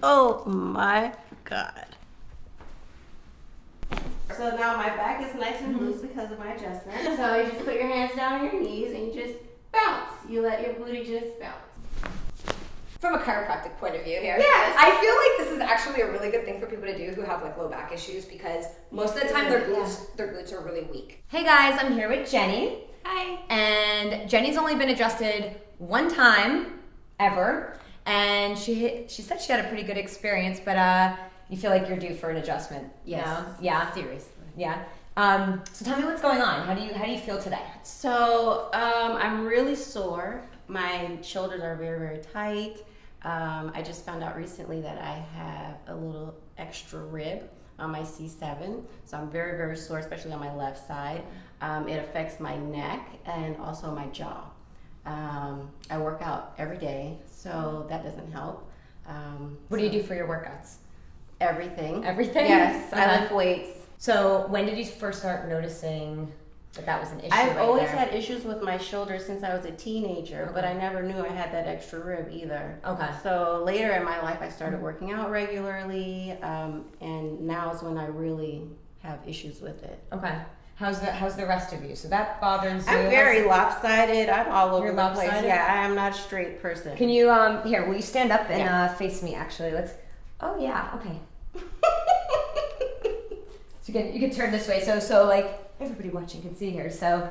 Oh my God. So now my back is nice and loose because of my adjustment. So you just put your hands down on your knees and you just bounce. You let your booty just bounce. From a chiropractic point of view here. Yes. I feel like this is actually a really good thing for people to do who have like low back issues because most of the time their glutes are really weak. Hey guys, I'm here with Jenny. Hi. And Jenny's only been adjusted one time ever. And she said she had a pretty good experience, but you feel like you're due for an adjustment. Yes. No? Yeah. Seriously. Yeah. So tell me what's going on. How do you feel today? So I'm really sore. My shoulders are very, very tight. I just found out recently that I have a little extra rib on my C7. So I'm very, very sore, especially on my left side. It affects my neck and also my jaw. I work out every day, so that doesn't help. What do you do for your workouts? Everything. Everything? Yes, Okay. I lift weights. So when did you first start noticing that was an issue? I've right always there? had issues with my shoulders since I was a teenager, but I never knew I had that extra rib either. Okay. So later in my life, I started working out regularly, and now is when I really have issues with it. Okay. How's the rest of you? So that bothers you? I'm very lopsided. I'm all over You're the place. lopsided? Yeah, I am not a straight person. Can you here? Will you stand up and Yeah. face me? Actually, let's. Oh yeah. Okay. So you can turn this way. So like everybody watching can see here. So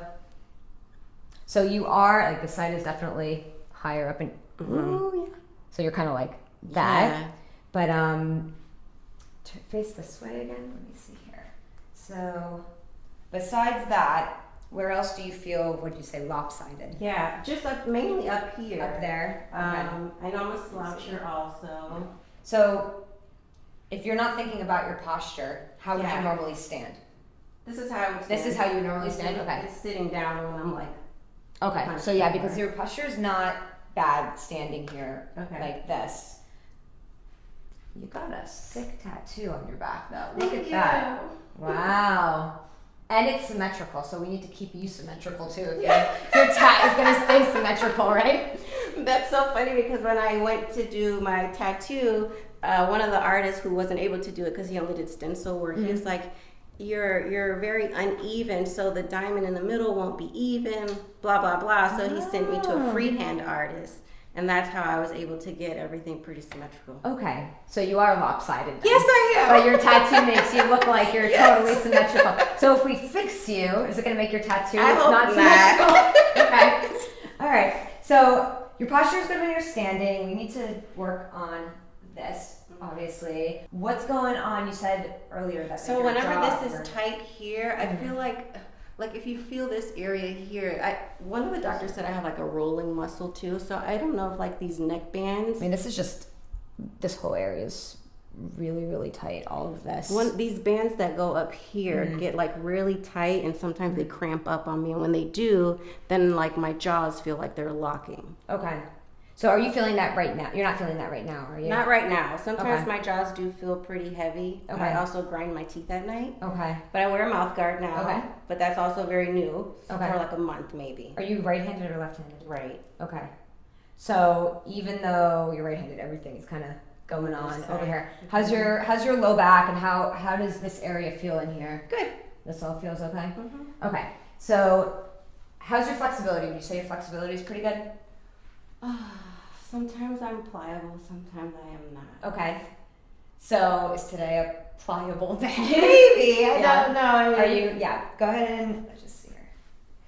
you are like the side is definitely higher up and ooh, yeah. So you're kind of like that. Yeah. But face this way again. Let me see here. So besides that, where else do you feel? Would you say lopsided? Yeah, just mainly up here. Up there. Okay. I know I'm a sloucher also. So if you're not thinking about your posture, how would you normally stand? This is how I would stand. This is how you normally stand? Okay. It's sitting down when I'm like. Okay. So yeah, because your posture is not bad standing here like this. You got a sick tattoo on your back though. Look at that. Wow. And it's symmetrical, so we need to keep you symmetrical too. If your tat is gonna stay symmetrical, right? That's so funny because when I went to do my tattoo, one of the artists who wasn't able to do it because he only did stencil work, he was like, you're very uneven, so the diamond in the middle won't be even, blah, blah, blah. So he sent me to a freehand artist. And that's how I was able to get everything pretty symmetrical. Okay, so you are lopsided then. Yes, I am. But your tattoo makes you look like you're totally symmetrical. So if we fix you, is it going to make your tattoo I hope not symmetrical? Okay. All right. So your posture is good when you're standing. We need to work on this, obviously. What's going on? You said earlier that. So whenever this is tight here, I feel like if you feel this area here, one of the doctors said I have like a rolling muscle too. So I don't know if like these neck bands. I mean, this whole area is really, really tight. All of this. These bands that go up here get like really tight, and sometimes they cramp up on me. And when they do, then like my jaws feel like they're locking. Okay. So are you feeling that right now? You're not feeling that right now, are you? Not right now. Sometimes my jaws do feel pretty heavy. Okay. I also grind my teeth at night. Okay. But I wear a mouth guard now. Okay. But that's also very new. Okay. For like a month maybe. Are you right-handed or left-handed? Right. Okay. So even though you're right-handed, everything is kind of going on over here. How's your low back, and how does this area feel in here? Good. This all feels okay? Mm-hmm. Okay. So how's your flexibility? Would you say your flexibility is pretty good? Sometimes I'm pliable, sometimes I am not. Okay. So is today a pliable day? Maybe. I don't know. I mean, Are you? Yeah. Go ahead and let's just see here.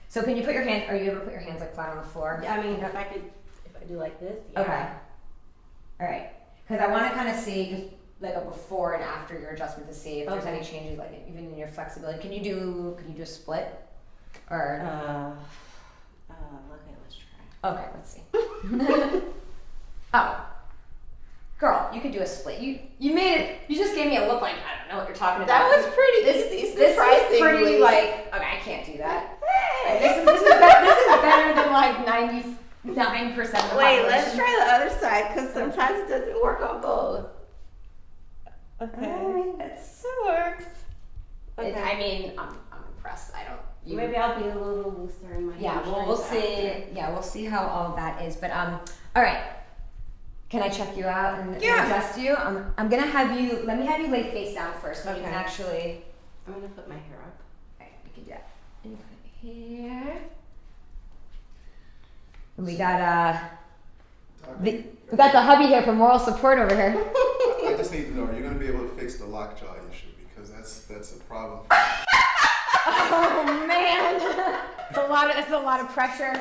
So can you put your hands? Are you able to put your hands like flat on the floor? I mean, if I do like this. Yeah. Okay. All right. Because I want to kind of see just like a before and after your adjustment to see if there's any changes, like even in your flexibility. Can you do a split? Or okay, let's try. Okay, let's see. Oh, girl, you could do a split. You made it. You just gave me a look like I don't know what you're talking about. That was pretty easy. This is pretty like okay. I can't do that. This is better than like 99% of the population. Wait, let's try the other side because sometimes it doesn't work on both. Okay. All right, that works. Okay. I mean, I'm impressed. Maybe I'll be a little looser in my Yeah, well, we'll see. Yeah, we'll see how all of that is. But all right. Can I check you out and adjust you? I'm gonna have you. Let me have you lay face down first, so you can actually. I'm gonna put my hair up. Alright, we can do that. And you put it here. And we got we got the hubby here for moral support over here. I just need to know: are you going to be able to fix the lockjaw issue? Because that's a problem. Oh man, it's a lot of pressure.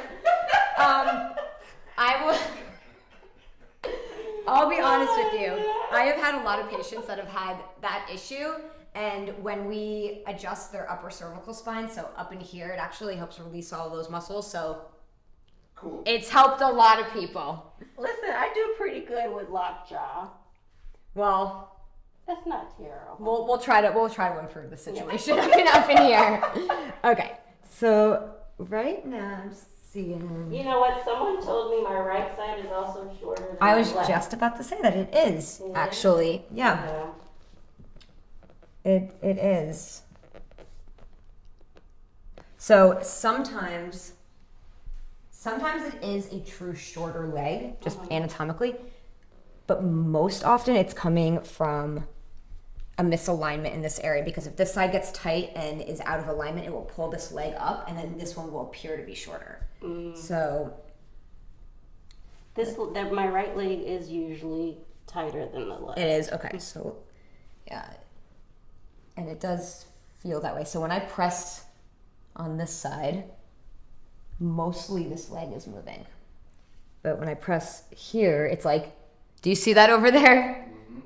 I'll be honest with you. I have had a lot of patients that have had that issue, and when we adjust their upper cervical spine, so up in here, it actually helps release all those muscles. So Cool. It's helped a lot of people. Listen, I do pretty good with lockjaw. Well, that's not terrible. We'll try to improve the situation up in here. Okay, so right now I'm just seeing. You know what? Someone told me my right side is also shorter than I was my left. just about to say that it is actually. Yeah. It is. So sometimes it is a true shorter leg, just anatomically, but most often it's coming from a misalignment in this area, because if this side gets tight and is out of alignment, it will pull this leg up, and then this one will appear to be shorter. So my right leg is usually tighter than the left. it is. Okay, so yeah, and it does feel that way. So when I press on this side, mostly this leg is moving, but when I press here, it's like, do you see that over there? Mm-hmm.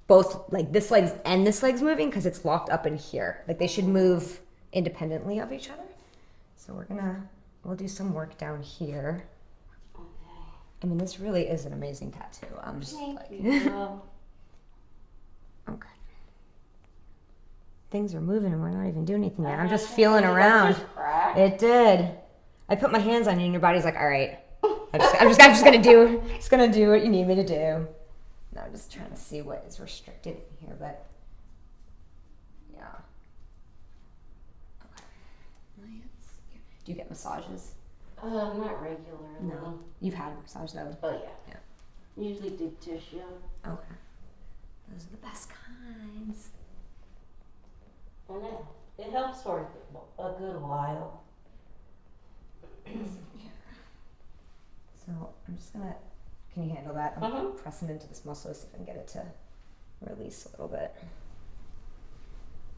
Both like this leg's and this leg's moving because it's locked up in here. Like they should move independently of each other. So we'll do some work down here. Okay. I mean, this really is an amazing tattoo. I'm just Thank like, you. okay. Things are moving and we're not even doing anything yet. I'm just feeling around. It did. I put my hands on you and your body's like, all right, I'm just gonna do what you need me to do. No, I'm just trying to see what is restricted in here, but yeah. Okay. Do you get massages? Not regularly. No. You've had massage though? Oh yeah. Yeah. Usually deep tissue. Okay. Those are the best kinds. And it helps for a good while. So I'm just gonna, can you handle that? I'm pressing into this muscle, see if I can get it to release a little bit.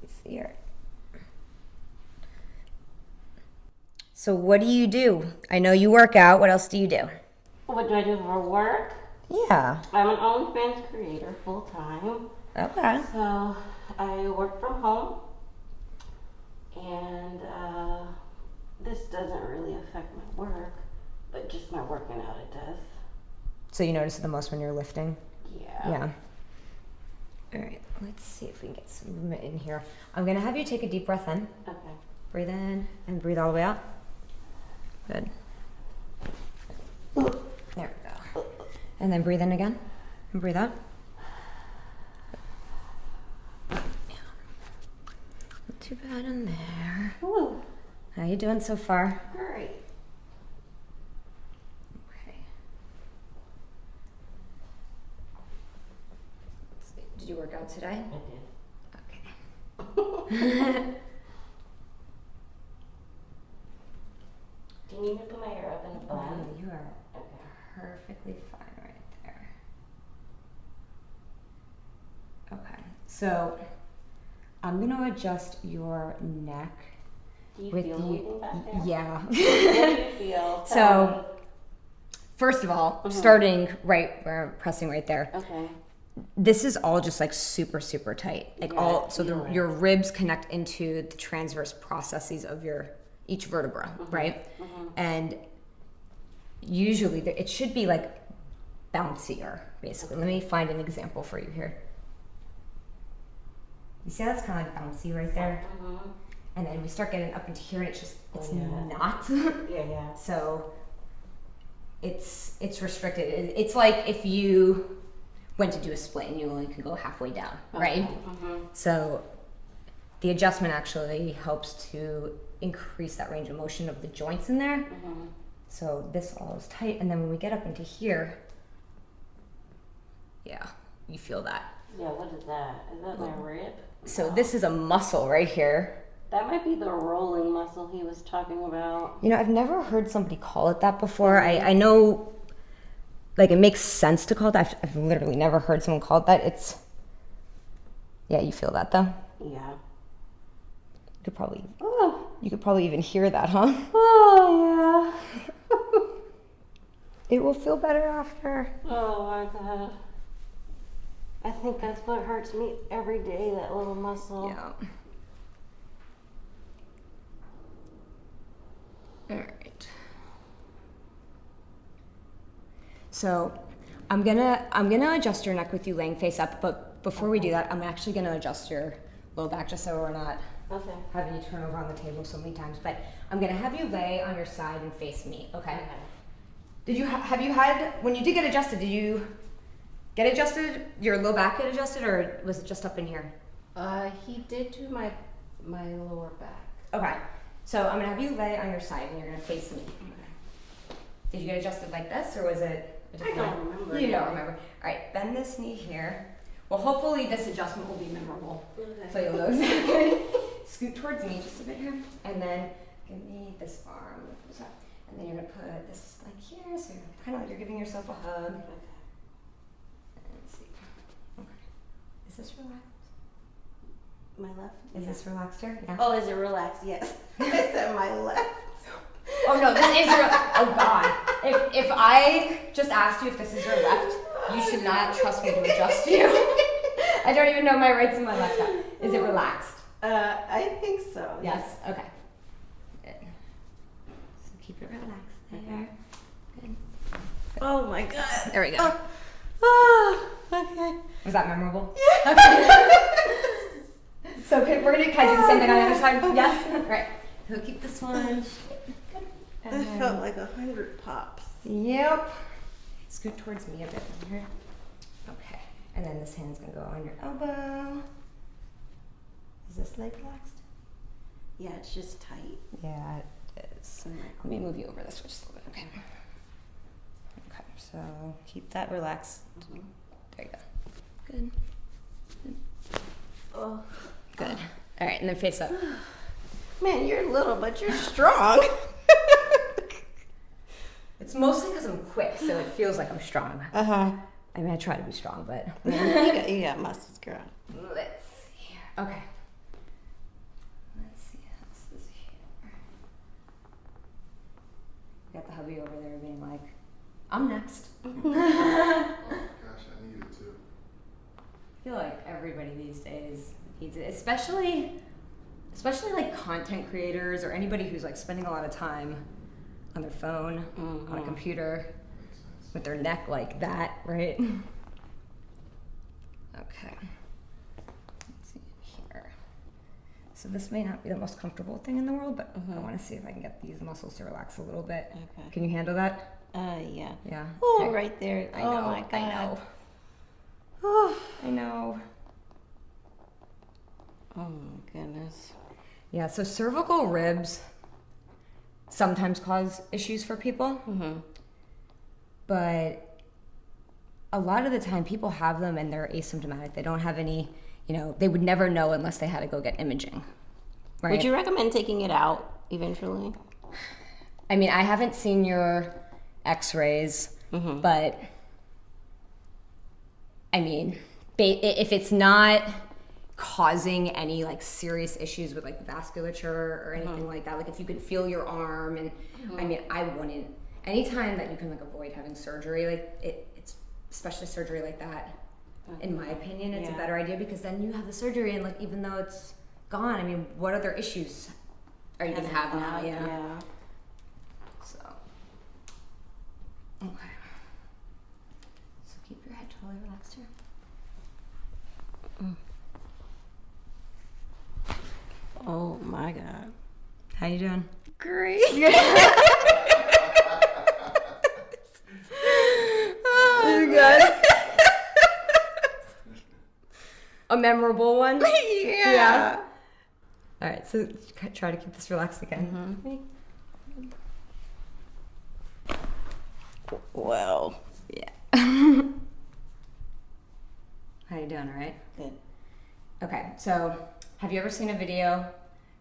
Let's see here. So what do you do? I know you work out. What else do you do? What do I do for work? Yeah. I'm an OnlyFans creator full time. Okay. So I work from home, and this doesn't really affect my work, but just my working out it does. So you notice it the most when you're lifting? Yeah. Yeah. All right, let's see if we can get some movement in here. I'm gonna have you take a deep breath in. Okay. Breathe in and breathe all the way out. Good. There we go. And then breathe in again and breathe out. Yeah. Not too bad in there. Ooh, How you doing so far? great. Okay. Let's see. Did you work out today? I did. Okay. Do you need me to put my hair up in a bun? You are Okay. perfectly fine right there. Okay, so I'm gonna adjust your neck. Do you with feel anything back there? Yeah. What do you feel? So, first of all, starting right where I'm pressing right there. Okay. This is all just like super, super tight. Like Yeah, your ribs connect into the transverse processes of each vertebra, right? And usually it should be like bouncier, basically. Let me find an example for you here. You see how that's kind of like bouncy right there? And then we start getting up into here and it's not. Yeah. So it's restricted. It's like if you went to do a split and you only can go halfway down, right? So the adjustment actually helps to increase that range of motion of the joints in there. So this all is tight, and then when we get up into here, feel that. Yeah, what is that? Is that my rib? So this is a muscle right here. That might be the rolling muscle he was talking about. You know, I've never heard somebody call it that before. I know, like, it makes sense to call it that. I've literally never heard someone call it that. It's, yeah, you feel that though? Yeah. You could probably even hear that, huh? Oh, yeah. It will feel better after. Oh, my God. I think that's what hurts me every day, that little muscle. Yeah. All right. So I'm gonna adjust your neck with you laying face up, but before we do that, I'm actually gonna adjust your low back just so we're not having you turn over on the table so many times. But I'm gonna have you lay on your side and face me. Okay. Did you have you had when you did get adjusted? Did you get adjusted? Your low back get adjusted, or was it just up in here? He did do my lower back. Okay. So I'm gonna have you lay on your side and you're gonna face me. Okay. Did you get adjusted like this, or was it? I don't remember. You don't remember. All right. Bend this knee here. Well, hopefully this adjustment will be memorable. Okay. So you'll know exactly. Scoot towards me just a bit here, and then give me this arm. And then you're gonna put this like here, so you're kind of like you're giving yourself a hug. Okay. Let's see. Okay. Is this relaxed? My left? Is this relaxed here? Yeah. Oh, is it relaxed? Yes. I said my left. Oh no, this is your. Oh God. If I just asked you if this is your left, you should not trust me to adjust you. I don't even know my rights and my left now. Is it relaxed? I think so. Yes. Okay. Good. So keep it relaxed there. Good. Oh my God. There we go. Okay. Was that memorable? Yeah. Okay. So we're gonna kind of do the same thing on the other side. Yes. All right. So keep this one. That felt like 100 pops. Yep. Scoot towards me a bit here. Okay. And then this hand's gonna go on your elbow. Is this leg relaxed? Yeah, it's just tight. Yeah, it is. Let me move you over this way just a little bit. Okay. Okay. So keep that relaxed. Mm-hmm. There you go. Good. Oh. Good. All right, and then face up. Man, you're little, but you're strong. It's mostly because I'm quick, so it feels like I'm strong. Uh-huh. I mean, I try to be strong, but... you got muscles, girl. Let's see here. Okay. Let's see how this is here. Got the hubby over there being like, I'm next. Oh gosh, I need it too. I feel like everybody these days needs it, especially like content creators or anybody who's like spending a lot of time on their phone, on a computer, with their neck like that, right? Okay. Let's see here. So this may not be the most comfortable thing in the world, but I want to see if I can get these muscles to relax a little bit. Okay. Can you handle that? Yeah. Yeah. Oh, Okay. right there. I know. Oh my God. I know. Oh. I know. Oh my goodness. Yeah, so cervical ribs sometimes cause issues for people, but a lot of the time people have them and they're asymptomatic. They don't have any, they would never know unless they had to go get imaging. Right? Would you recommend taking it out eventually? I mean, I haven't seen your x-rays, but I mean, if it's not causing any like serious issues with like vasculature or anything like that, like if you can feel your arm and I mean, I wouldn't, anytime that you can like avoid having surgery, like it's especially surgery like that, in my opinion, it's a better idea, because then you have the surgery and like even though it's gone, I mean, what other issues are you gonna have now? Yeah. So okay, so keep your head totally relaxed here. Oh my God. How you doing? Great. Oh, good. A memorable one? Yeah. All right, so try to keep this relaxed again. Well. Yeah. doing, all right? Good. Okay, so have you ever seen a video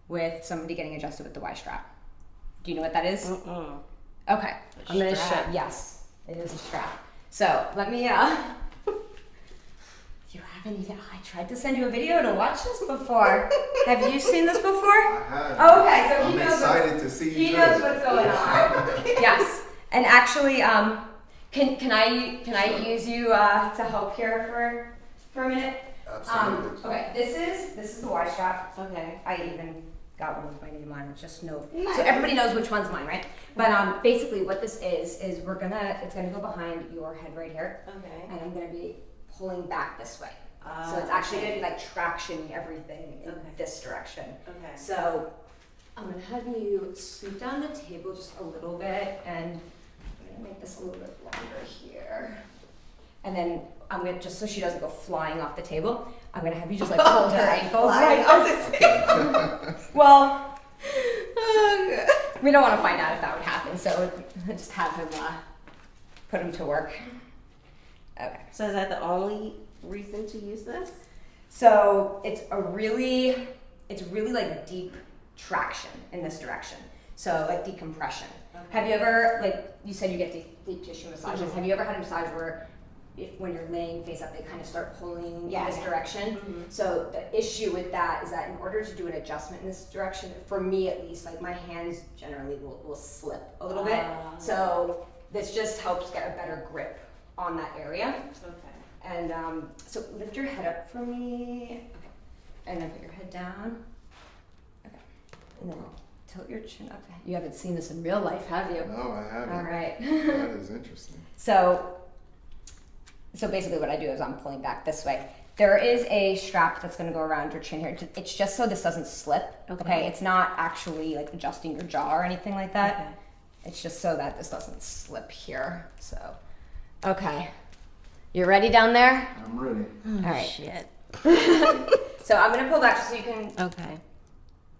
with somebody getting adjusted with the Y strap? Do you know what that is? Mm-mm. Okay, I'm gonna show. Strap. Yes, it is a strap. So let me. You haven't even. I tried to send you a video to watch this before. Have you seen this before? I have. Oh, okay, so I'm he knows. excited to see you. He knows what's going on. Yes, and actually, can I use you to help here for a minute? Absolutely. Okay, this is the Y strap. Okay. I even got one with my name on it, just no. Nice. So everybody knows which one's mine, right? But basically what this is it's gonna go behind your head right here, Okay. and I'm gonna be pulling back this way. So it's actually gonna be like tractioning everything in this direction. Okay. So I'm gonna have you scoot down the table just a little bit, and I'm gonna make this a little bit longer here. And then I'm gonna, just so she doesn't go flying off the table, I'm gonna have you just like hold her ankles right off the table. Well, we don't want to find out if that would happen, so just have him put him to work. Okay. So is that the only reason to use this? So it's really like deep traction in this direction. So like decompression. Okay. Have you ever, like you said, you get deep tissue massages? Mm-hmm. Have you ever had a massage where when you're laying face up, they kind of start pulling in this direction? Mm-hmm. So the issue with that is that in order to do an adjustment in this direction, for me at least, like my hands generally will slip a little bit. So this just helps get a better grip on that area. Okay. And so lift your head up for me. Okay. And then put your head down. Okay. And then tilt your chin up. You haven't seen this in real life, have you? No, I haven't. All right. That is interesting. So basically what I do is I'm pulling back this way. There is a strap that's going to go around your chin here. It's just so this doesn't slip. Okay. It's not actually like adjusting your jaw or anything like that. Okay. It's just so that this doesn't slip here. So, okay. You ready down there? I'm ready. All right. Shit. So I'm going to pull back just so you can, Okay.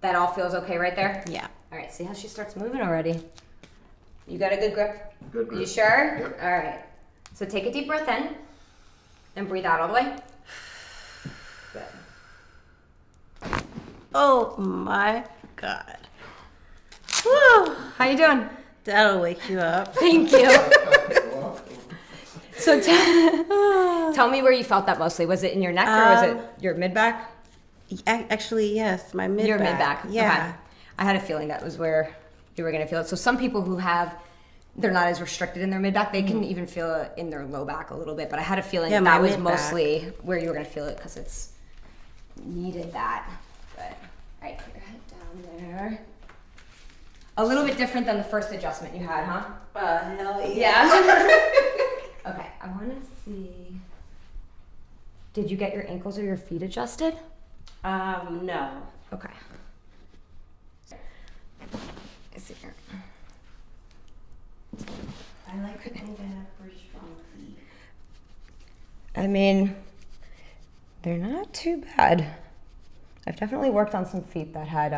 that all feels okay right there? Yeah. All right. See how she starts moving already? You got a good grip? Good grip. You sure? Yep. All right. So take a deep breath in and breathe out all the way. Good. Oh my God. Woo! How you doing? That'll wake you up. Thank you. Wow. So tell me where you felt that mostly. Was it in your neck or was it your mid-back? Actually, yes, my mid-back. Your mid-back. Yeah. Okay. I had a feeling that was where you were going to feel it. So some people who they're not as restricted in their mid-back. They can even feel it in their low back a little bit. But I had a feeling Yeah, that my was mid-back. mostly where you were going to feel it because it's needed that. But, all right, put your head down there. A little bit different than the first adjustment you had, huh? Hell Yeah. Okay, I want to see. Did you get your ankles or your feet adjusted? No. Okay. Let's see here. I like to think I have pretty strong feet. I mean, they're not too bad. I've definitely worked on some feet that had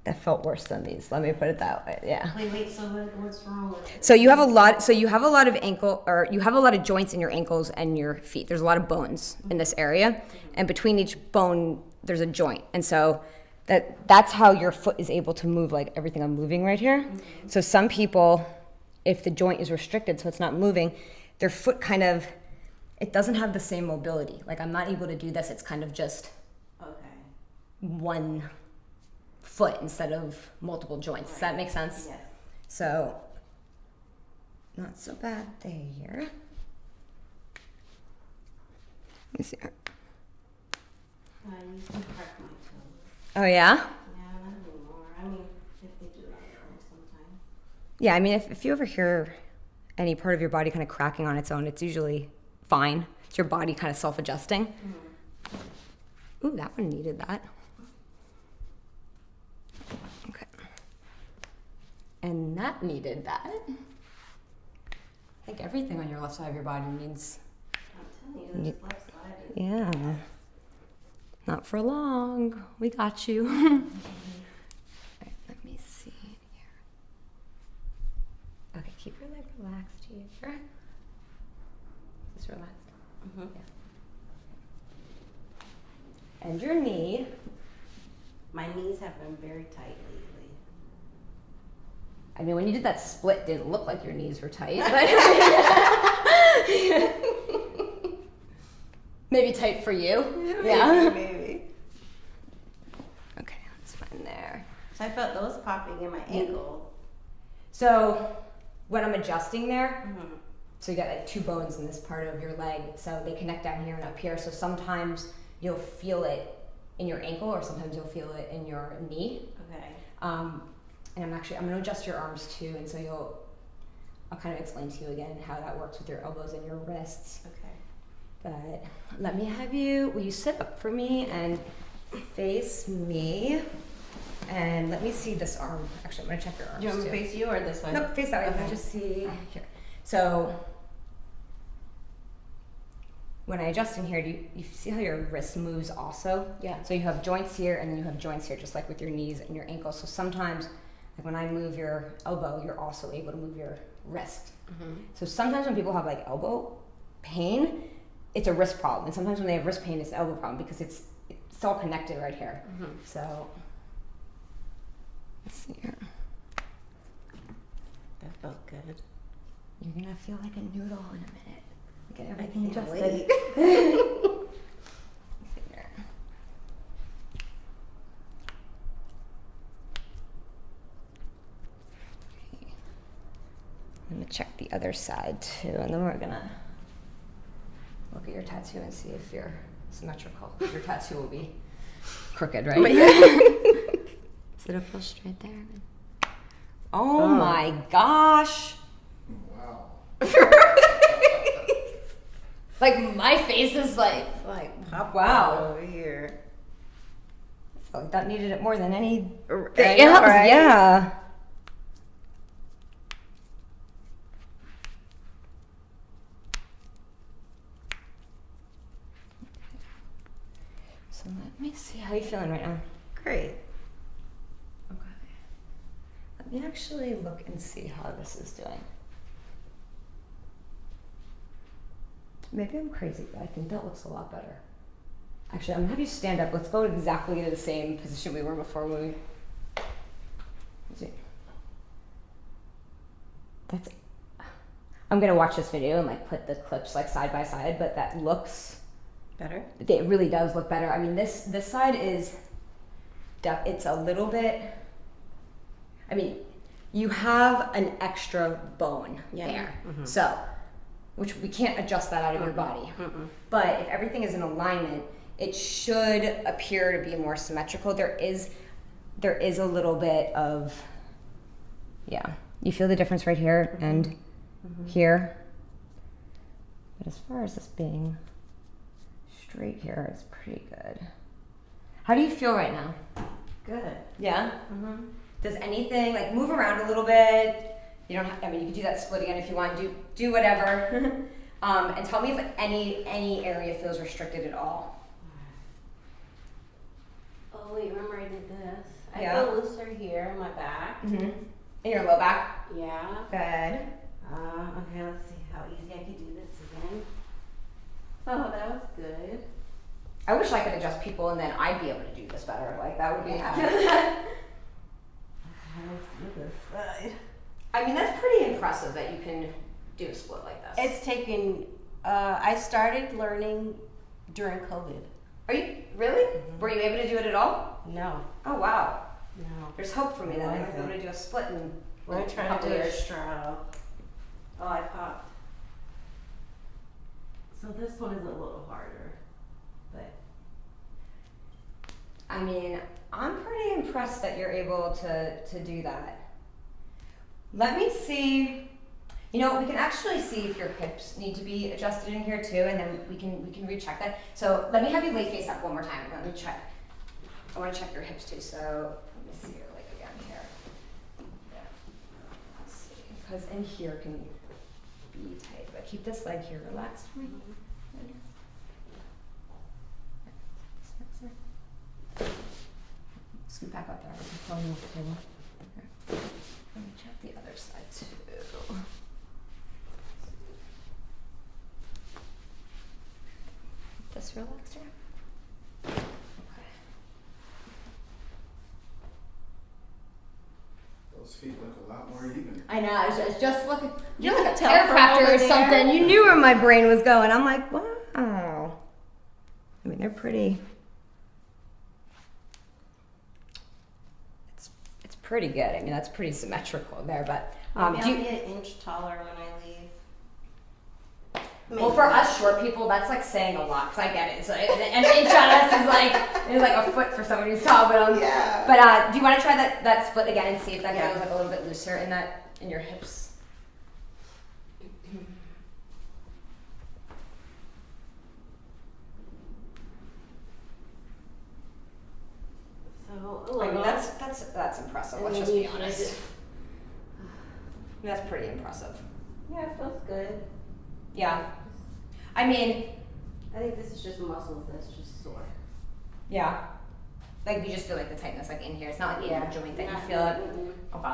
that felt worse than these. Let me put it that way. Yeah. Wait. So what's wrong with it? So you have a lot of ankle, or you have a lot of joints in your ankles and your feet. There's a lot of bones in this area, and between each bone there's a joint, and so that's how your foot is able to move like everything I'm moving right here. Mm-hmm. So some people, if the joint is restricted, so it's not moving, their foot it doesn't have the same mobility. Like I'm not able to do this. It's kind of just one foot instead of multiple joints. Does that make sense? Yes. So, not so bad there. Let me see. I used to crack my toes. Oh yeah? Yeah, not anymore. I mean, if they do that sometimes. Yeah, I mean, if you ever hear any part of your body kind of cracking on its own, it's usually fine. It's your body kind of self-adjusting. Mm-hmm. Ooh, that one needed that. Okay. And that needed that. I think everything on your left side of your body needs. I'm telling you, this left side is... Yeah. Not for long. We got you. All right, let me see here. Okay, keep your leg relaxed here. Just relaxed. Mm-hmm. Yeah. And your knee. My knees have been very tight lately. I mean, when you did that split, it didn't look like your knees were tight, but maybe tight for you. Yeah. Maybe. Okay, that's fine there. So I felt those popping in my ankle. So when I'm adjusting there, Mm-hmm. so you got like two bones in this part of your leg, so they connect down here and up here. So sometimes you'll feel it in your ankle, or sometimes you'll feel it in your knee. Okay. And I'm going to adjust your arms too, and so I'll kind of explain to you again how that works with your elbows and your wrists. Okay. But let me have you, will you sit up for me and face me? And let me see this arm. Actually, I'm going to check your arms Do you want me too. to face you or this way? Nope, face that way. Okay. Let me just see here. So when I adjust in here, do you see how your wrist moves also? Yeah. So you have joints here and then you have joints here, just like with your knees and your ankles. So sometimes, like when I move your elbow, you're also able to move your wrist. Mm-hmm. So sometimes when people have like elbow pain, it's a wrist problem. And sometimes when they have wrist pain, it's an elbow problem because it's all connected right here. Mm-hmm. So let's see here. That felt good. You're gonna feel like a noodle in a minute. Get everything can't adjusted. wait. Let's see there. Okay. I'm gonna check the other side too, and then we're gonna look at your tattoo and see if you're symmetrical. Your tattoo will be crooked, right? So it'll feel straight there. Oh my gosh! Wow. Like my face is like, It's like pop Wow. over here. I feel like that needed it more than any. I know, right? Yeah. So let me see how you feeling right now. Great. Okay. Let me actually look and see how this is doing. Maybe I'm crazy, but I think that looks a lot better. Actually, I'm gonna have you stand up. Let's go exactly to the same position we were before when we. Let's see. That's. I'm gonna watch this video and like put the clips like side by side, but that looks. Better? It really does look better. I mean, this side is. It's a little bit. I mean, you have an extra bone there, Mhm. so. Which we can't adjust that out of your body. Mm-mm. But if everything is in alignment, it should appear to be more symmetrical. There is a little bit of, yeah. You feel the difference right here and here. But as far as this being straight here, it's pretty good. How do you feel right now? Good. Yeah? Mm-hmm. Does anything, like move around a little bit? You don't have, I mean, you can do that split again if you want. Do whatever. And tell me if any area feels restricted at all. Oh wait, remember I did this? I Yeah. feel looser here in my back. Mm-hmm. In your low back. Yeah. Good. Okay, let's see how easy I could do this again. Oh, that was good. I wish I could adjust people and then I'd be able to do this better. Like that would be. Let's do this side. I mean, that's pretty impressive that you can do a split like this. It's taken. I started learning during COVID. Are you really? Were you able to do it at all? No. Oh wow. No. There's hope for me that I might be able to do a split in We're a trying couple to do a years. straddle. Oh, I popped. So this one is a little harder, but I mean, I'm pretty impressed that you're able to do that. Let me see. You know, we can actually see if your hips need to be adjusted in here too, and then we can recheck that. So let me have you lay face up one more time. Let me check. I want to check your hips too. So let me see your leg again here. Yeah. Let's see, because in here can be tight, but keep this leg here relaxed for me. Good. Scoot back up there. I'm pulling you off the table. Here. Let me check the other side too. this relaxed here? Those feet look a lot more even. I know. I was just looking. You You're like a can tell from chiropractor over or there. something. You knew where my brain was going. I'm like, wow. I mean, they're pretty. It's pretty good. I mean, that's pretty symmetrical there. But Maybe do I'll you, be an inch taller when I leave. well, for us short people, that's like saying a lot. Cause I get it. So an inch on us is like a foot for someone who's tall. But Yeah. But do you want to try that split again and see if that Yeah. feels like a little bit looser in your hips? So, I mean, that's impressive. Let's just be honest. That's pretty impressive. Yeah, it feels good. Yeah. I mean, I think this is just muscles that's just sore. yeah. Like you just feel like the tightness like in here. It's not like in your joint that you feel it. Okay.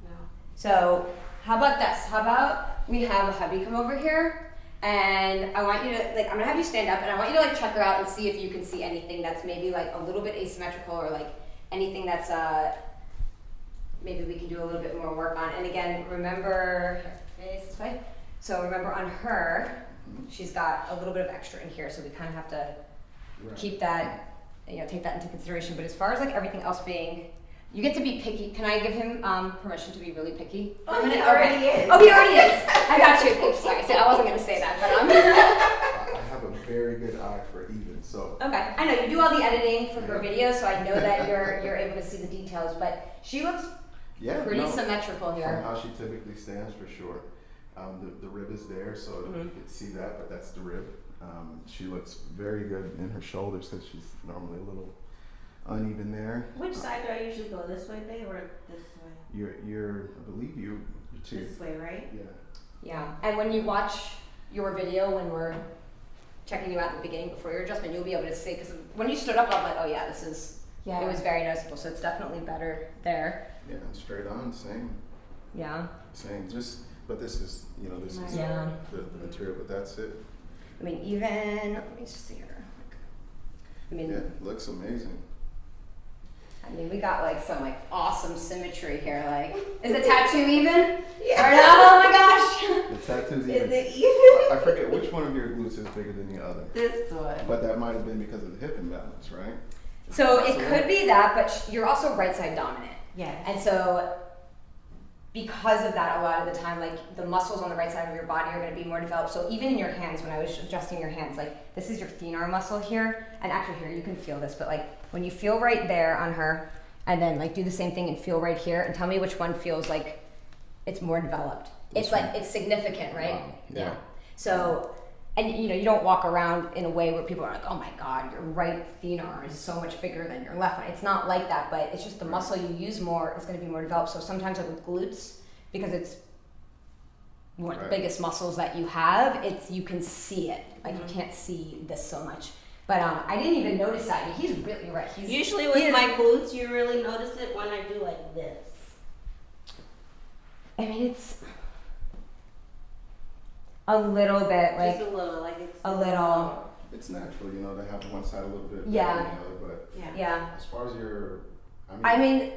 No. So how about this? How about we have a hubby come over here and I want you to like I'm gonna have you stand up and I want you to like check her out and see if you can see anything that's maybe like a little bit asymmetrical or like anything that's maybe we can do a little bit more work on. And again, remember face this way. So remember on her, she's got a little bit of extra in here, so we kind of have to keep that, take that into consideration. But as far as like everything else being, you get to be picky. Can I give him permission to be really picky? Oh, he already is. Oh, he already is. I got you. Oops, sorry. So I wasn't gonna say that, but I have a very good eye for even, so. Okay, I know you do all the editing for her videos, so I know that you're able to see the details. But she looks pretty symmetrical here. From how she typically stands, for sure. The rib is there, so you can see that, but that's the rib. She looks very good in her shoulders because she's normally a little uneven there. Which side do I usually go? This way, babe, or this way? I believe you're two. This way, right? Yeah. Yeah, and when you watch your video when we're checking you out at the beginning before your adjustment, you'll be able to see, because when you stood up, I'm like, oh yeah, it was very noticeable, so it's definitely better there. Yeah, and straight on, same. Yeah. Same, but this is, this is Yeah. the material, but that's it. I mean, even, let me just see here. I mean, Yeah, looks amazing. we got like some like awesome symmetry here. Like, is the tattoo even? Yeah. Or no? Oh my gosh. The tattoo's Is even. it even? I forget which one of your glutes is bigger than the other. This one. But that might have been because of the hip imbalance, right? So it could be that, but you're also right side dominant. Yes. And so because of that, a lot of the time, like the muscles on the right side of your body are going to be more developed. So even in your hands, when I was adjusting your hands, like this is your thenar muscle here, and actually here you can feel this, but like when you feel right there on her, and then like do the same thing and feel right here, and tell me which one feels like it's more developed. It's like it's significant, right? Wow. Yeah. So, and you don't walk around in a way where people are like, oh my God, your right thenar is so much bigger than your left one. It's not like that, but it's just the muscle you use more is going to be more developed. So sometimes like with glutes, because it's one of the biggest muscles that you have, you can see it. Like you can't see this so much. But I didn't even notice that. I mean, he's really right. Usually with my glutes, you really notice it when I do like this. I mean, it's a little bit like Just a little, like it's a little. It's natural, to have one side a little bit Yeah. better than the other, but Yeah. as far as your, I mean,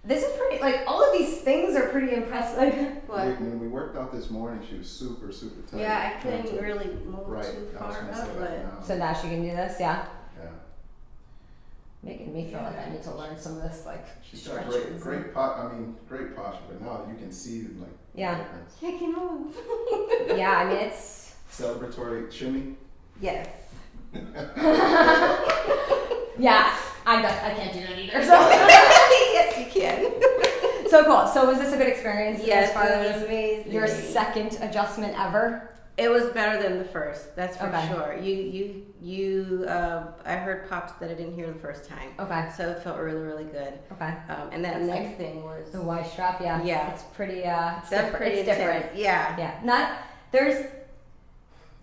this is pretty. Like all of these things are pretty impressive. Like, when we worked out this morning, she was super, super tight. Yeah, I couldn't really move Right. too I was far gonna up, say but that now. so now she can do this. Yeah. Yeah. Making me feel like I need to learn some of this, like She's got stretches. great posture, but now you can see like Yeah. the difference. I can move. Yeah, I mean it's. Celebratory shimmy. Yes. Yeah, I can't do that either. So. Yes, you can. So cool. So was this a good experience? Yes, as far it was as amazing. your second adjustment ever? It was better than the first. That's for Okay. sure. I heard pops that I didn't hear the first time. Okay. So it felt really, really good. Okay. And that That's neck nice. thing was. The Y strap, yeah. Yeah. It's pretty. It's That's different. pretty It's different. intense. Yeah. Yeah.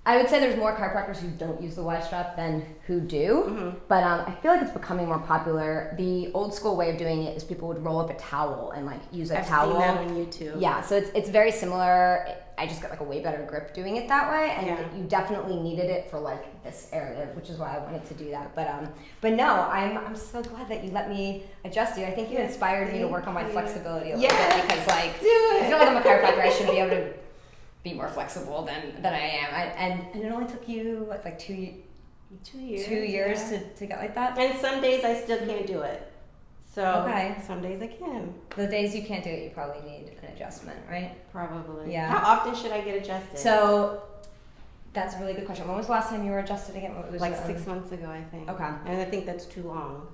I would say there's more chiropractors who don't use the Y strap than who do. Mm-hmm. But I feel like it's becoming more popular. The old school way of doing it is people would roll up a towel and like use a I've towel. seen that on YouTube. Yeah, so it's very similar. I just got like a way better grip doing it that way, and you definitely needed it for like this area, which is why I wanted to do that. But no, I'm so glad that you let me adjust you. I think you inspired me to work on my flexibility a little bit, because like I feel like I'm a chiropractor. I should be able to be more flexible than I am. And it only took you what, like 2 years. 2 years. 2 years to get like that. And some days I still can't do it. So some days I can. The days you can't do it, you probably need an adjustment, right? Probably. Yeah. How often should I get adjusted? So that's a really good question. When was the last time you were adjusted again? What was like 6 months ago, I think. Okay. And I think that's too long.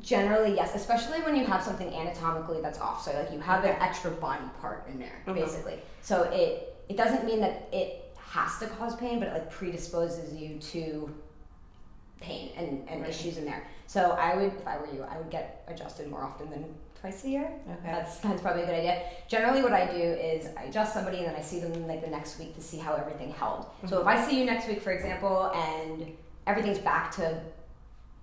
Generally, yes, especially when you have something anatomically that's off. So like you have an extra body part in there, basically. So it doesn't mean that it has to cause pain, but it like predisposes you to pain and issues in there. So I would, if I were you, I would get adjusted more often than twice a year. Okay. That's probably a good idea. Generally what I do is I adjust somebody and then I see them like the next week to see how everything held. So if I see you next week, for example, and everything's back to,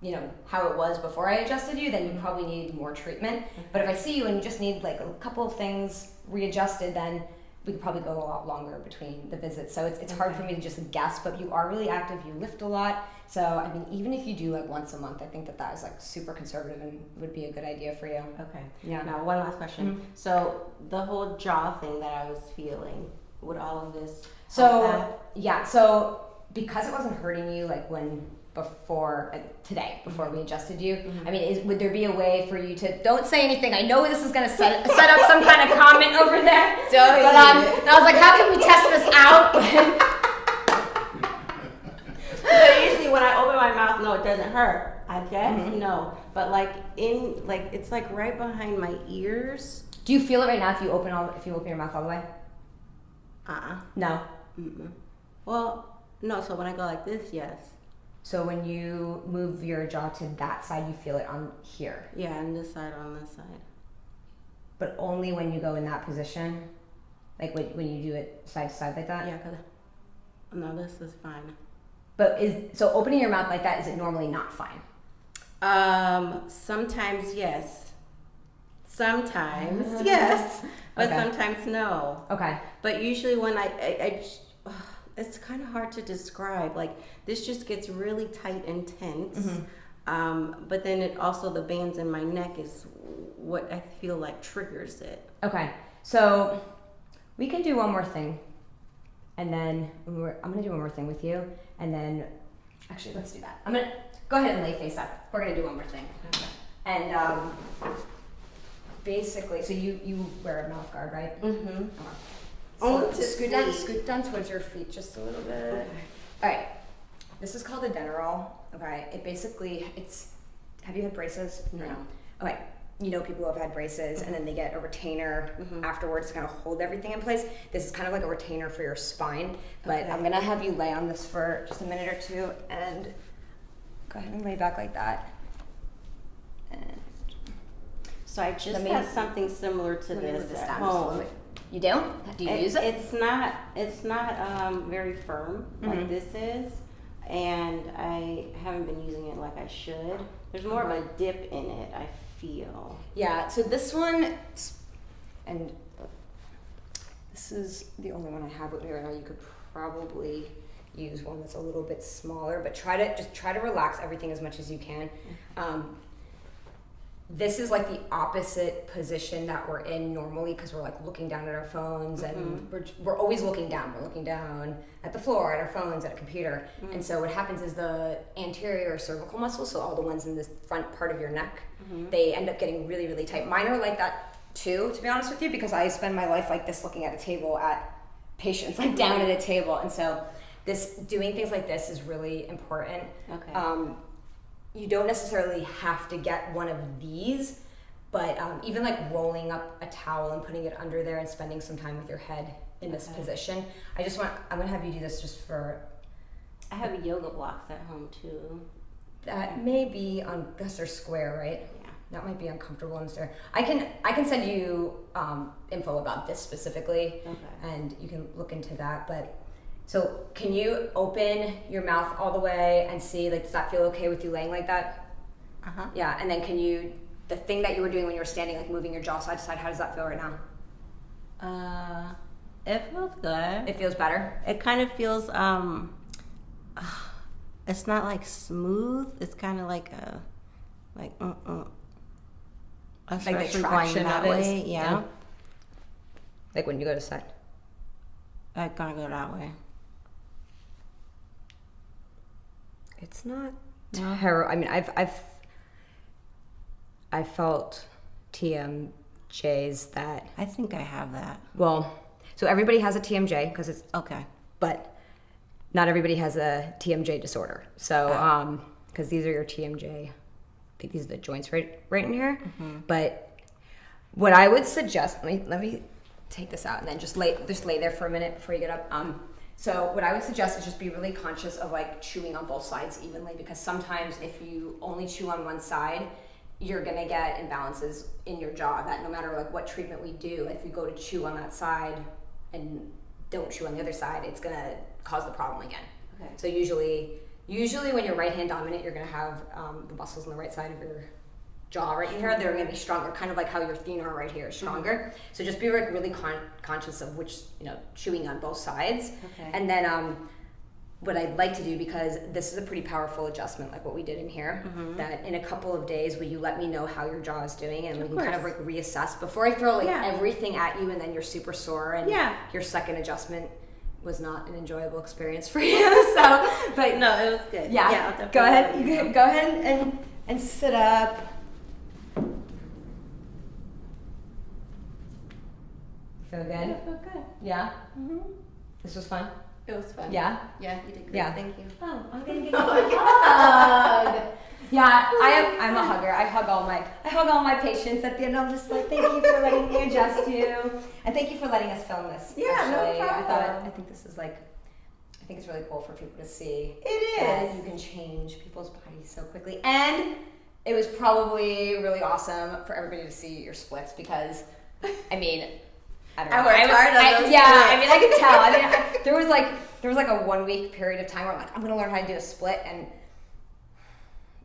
you know, how it was before I adjusted you, then you probably need more treatment. But if I see you and you just need like a couple of things readjusted, then we could probably go a lot longer between the visits. So it's hard for me to just guess, but you are really active, you lift a lot. So, I mean, even if you do like once a month, I think that is like super conservative and would be a good idea for you. Okay. Yeah. Now, one last question. So, the whole jaw thing that I was feeling, would all of this so because it wasn't hurting you like before we adjusted you, I mean, would there be a way for you to, don't say anything, I know this is going to set up some kind of comment over there, but I was like, how can we test this out? So usually when I open my mouth, no, it doesn't hurt. I guess no, but like it's like right behind my ears. Do you feel it right now if you open your mouth all the way? No. Mm-mm. Well, no. So when I go like this, yes. So when you move your jaw to that side, you feel it on here. Yeah, on this side, on this side. But only when you go in that position, like when you do it side to side like that. Yeah, cause no, this is fine. But so opening your mouth like that, is it normally not fine? Sometimes yes. Sometimes yes, but sometimes no. Okay. But usually when it's kind of hard to describe. Like this just gets really tight and tense. But then it also, the bands in my neck is what I feel like triggers it. Okay. So we can do one more thing. And then I'm going to do one more thing with you. And then, actually, let's do that. I'm going to go ahead and lay face up. We're going to do one more thing. Okay. And basically, so you wear a mouth guard, right? So scoot down towards your feet just a little bit. Okay. All right. This is called a Denerol. Okay. Have you had braces? No. Okay. You know people who have had braces and then they get a retainer afterwards to kind of hold everything in place. This is kind of like a retainer for your spine. But I'm going to have you lay on this for just a minute or two and go ahead and lay back like that. And so I just have something similar to this at home. You do? Do you use it? It's not very firm like this is, and I haven't been using it like I should. There's more of a dip in it, I feel. Yeah, so this one, and this is the only one I have with me right now. You could probably use one that's a little bit smaller, but try to relax everything as much as you can. This is like the opposite position that we're in normally because we're like looking down at our phones and we're always looking down. We're looking down at the floor, at our phones, at a computer. And so what happens is the anterior cervical muscles, so all the ones in the front part of your neck, they end up getting really, really tight. Mine are like that too, to be honest with you, because I spend my life like this looking at a table at patients, like down at a table. And so doing things like this is really important. Okay. You don't necessarily have to get one of these, but even like rolling up a towel and putting it under there and spending some time with your head in this position. I'm gonna have you do this just for. I have yoga blocks at home too. That may be because they're square, right? Yeah. That might be uncomfortable and square. I can send you info about this specifically, and you can look into that, but. So can you open your mouth all the way and see, like, does that feel okay with you laying like that? Yeah, and then the thing that you were doing when you were standing, like moving your jaw side to side, how does that feel right now? It feels good. It feels better. It kind of feels it's not like smooth. It's kind of like a Like the traction that of it. way. Yeah. Like when you go to side. I kind of go that way. It's not terrible. I mean, I've felt TMJs that. I think I have that. Well, so everybody has a TMJ because it's Okay. but not everybody has a TMJ disorder. So, because these are your TMJ, I think these are the joints right in here. Mm-hmm. But what I would suggest, let me take this out and then just lay there for a minute before you get up. So what I would suggest is just be really conscious of like chewing on both sides evenly, because sometimes if you only chew on one side, you're gonna get imbalances in your jaw. That no matter like what treatment we do, if you go to chew on that side and don't chew on the other side, it's gonna cause the problem again. Okay. So usually when you're right hand dominant, you're gonna have the muscles on the right side of your jaw right here, they're gonna be stronger, kind of like how your thenar right here is stronger. Mm-hmm. So just be like really conscious of which, chewing on both sides. Okay. And then what I'd like to do, because this is a pretty powerful adjustment like what we did in here, that in a couple of days, will you let me know how your jaw is doing, and we can kind of like reassess before I throw everything at you and then you're super sore and your second adjustment was not an enjoyable experience for you. So, but No, it was good. yeah, I'll go ahead. definitely let you know. Go ahead and sit up. Feel good? Yeah, it felt good. Yeah. Mm-hmm. This was fun. It was fun. Yeah. Yeah, you did great. Yeah. Thank you. Oh, I'm gonna give you a hug. Yeah, I'm a hugger. I hug all my patients at the end. I'm just like, thank you for letting me adjust you, and thank you for letting us film this. Yeah, actually. no problem. I think this is like, I think it's really cool for people to see. It That is. you can change people's bodies so quickly, and it was probably really awesome for everybody to see your splits, because, I mean, I don't know. I worked hard on those yeah, splits. I mean, I could tell. I mean, there was like a 1 week period of time where I'm like, I'm gonna learn how to do a split, and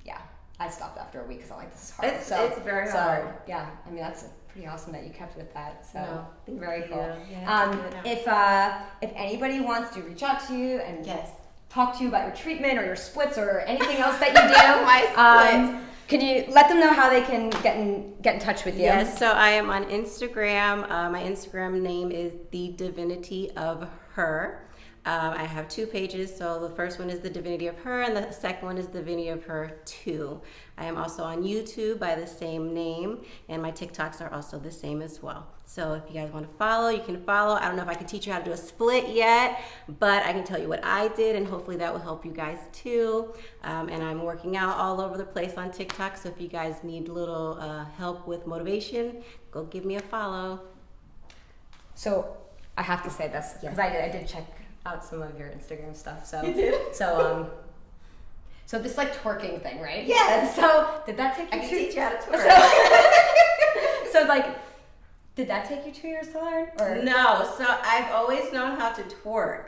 yeah, I stopped after a week because I'm like, this is hard. It's very hard. Yeah, I mean, that's pretty awesome that you kept with that. So No, very thank cool. you. Yeah, If anybody wants to reach out to you and Yes. talk to you about your treatment or your splits or anything else that you do, My splits. can you let them know how they can get in touch with you? Yes, so I am on Instagram. My Instagram name is The Divinity of Her. I have 2 pages. So the first one is The Divinity of Her, and the second one is Divinity of Her 2. I am also on YouTube by the same name, and my TikToks are also the same as well. So if you guys want to follow, you can follow. I don't know if I can teach you how to do a split yet, but I can tell you what I did, and hopefully that will help you guys too. And I'm working out all over the place on TikTok, so if you guys need a little help with motivation, go give me a follow. So I have to say this because Yes. I did check out some of your Instagram stuff. So You did? So this like twerking thing, right? Yes. So did that take you I can 2 teach you how to twerk. So like, did that take you 2 years to learn? Or No, so I've always known how to twerk.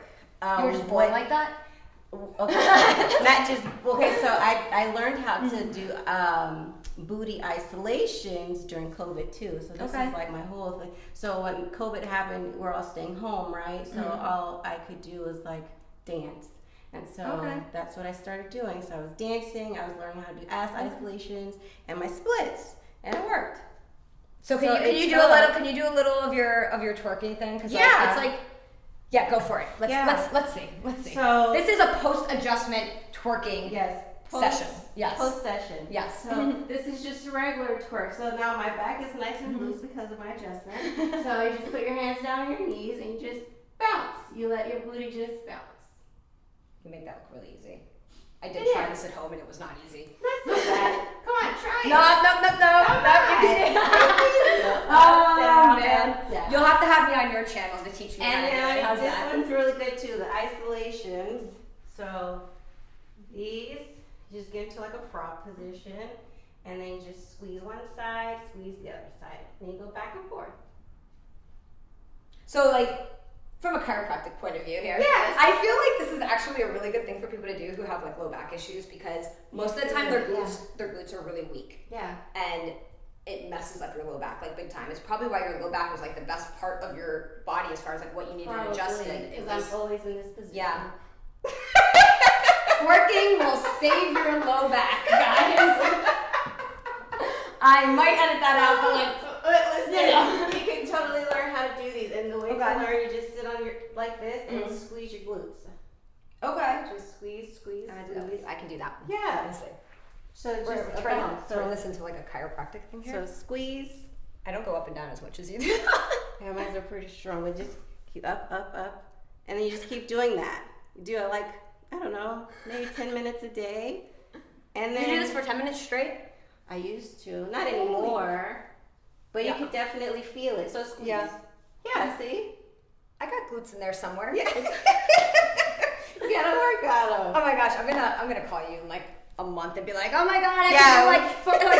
you were just born like that? Okay, not just okay. So I learned how to do booty isolations during COVID too. So this Okay. is like my whole thing. So when COVID happened, we're all staying home, right? So all I could do was like dance, and so that's what I started doing. So I was dancing. I was learning how to do ass isolations and my splits, and it worked. So can So you it's do a little? Can you do a little of your twerking thing? Because Yeah. it's like, yeah, go for it. Let's see. So- this is a post adjustment twerking session. Yes. Post session. Yes. So this is just a regular twerk. So now my back is nice and loose because of my adjustment. So you just put your hands down on your knees and you just bounce. You let your booty just bounce. You make that look really easy. I did It try is. this at home and it was not easy. That's not bad. Come on, try it. No. Oh man, Yeah. you'll have to have me on your channel to teach me how to do it. And How's this that? one's really good too, the isolations. So these, you just get into like a prop position and then you just squeeze one side, squeeze the other side. Then you go back and forth. So like, from a chiropractic point of view here, Yes. I feel like this is actually a really good thing for people to do who have like low back issues, because most of the time their glutes are really weak. Yeah. And it messes up your low back like big time. It's probably why your low back was like the best part of your body as far as like what you needed adjusted. Because I'm always in this position. Yeah. Twerking will save your low back, guys. I might edit that out, but listen, you can totally learn how to do these. And the way to learn, you just sit on your like this and squeeze your glutes. Okay. Just squeeze, squeeze, squeeze. I can do that. Yeah. So just We're listening to like a chiropractic thing here. So squeeze. I don't go up and down as much as you do. Yeah, mine are pretty strong. But just keep up, and then you just keep doing that. You do it like I don't know, maybe 10 minutes a day, and then you do this for 10 minutes straight. I used to, not anymore, but you could definitely feel it. So squeeze. Yeah. See, I got glutes in there somewhere. Yeah. You gotta work on them. Oh my gosh, I'm gonna call you in like a month and be like, oh my god, I can do like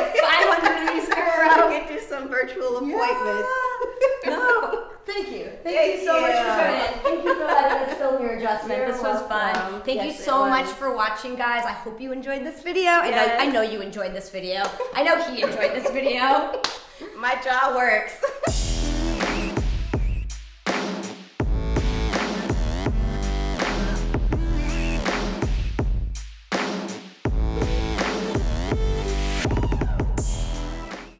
500 of these in a row. We could do some virtual appointments. No, thank you. Thank you so much for showing in. Thank you for letting us film your adjustment. This was fun. Thank you so much for watching, guys. I hope you enjoyed this video. I know you enjoyed this video. I know he enjoyed this video. My jaw works.